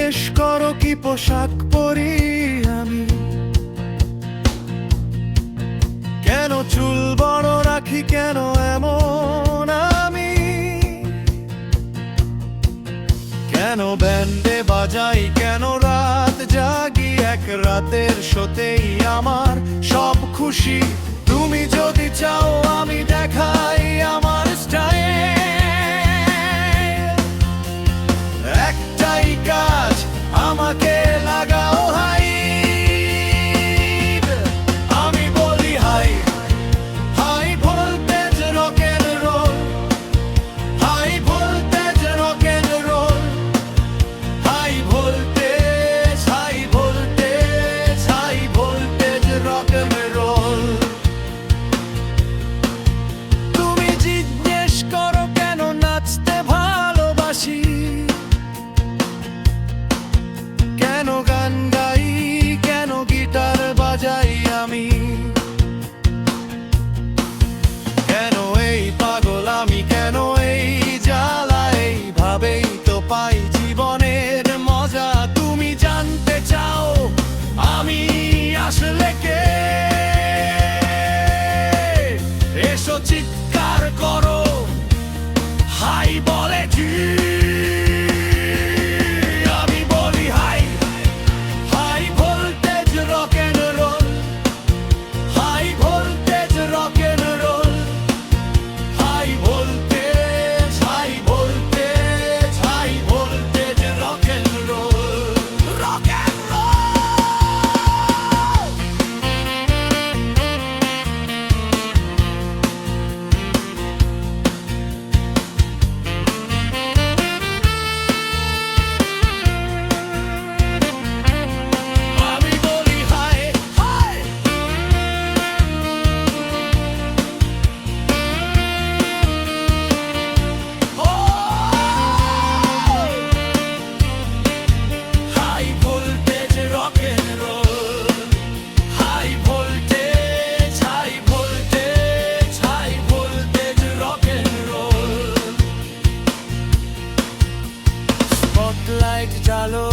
জিজ্ঞেস করো কি পোশাক পরি আমি, কেন চুল বড় রাখি, কেন এমন আমি, কেন ব্যান্ডে বাজাই, কেন রাত জাগি, এক রাতের শোতেই আমার সব খুশি। তুমি যদি চাও আমি দেখাই আমার স্টাইল, একটাই কাজ আমাকে লাগাও হাই। আমি বলি high, high voltage rock and roll, high voltage rock and roll, high voltage, high voltage, high voltage rock and roll. তুমি জিজ্ঞেস করো কেন নাচতে ভালোবাসি, কেন গান গাই, কেন গিটার বাজাই আমি, কেন এই পাগল আমি, কেন এই জ্বালা, এইভাবেই তো পাই জীবনের মজা। তুমি জানতে চাও আমি আসলে কে, এসো চিৎকার করো হাই বলে জি। আমি বলি high, high voltage rock and roll, high voltage rock and roll, high voltage, high voltage, high voltage rock and roll, rock and roll. আমি বলি high, hi, oh hi voltage rock and roll, high voltage, high voltage, high voltage rock and roll. Spotlight জ্বালো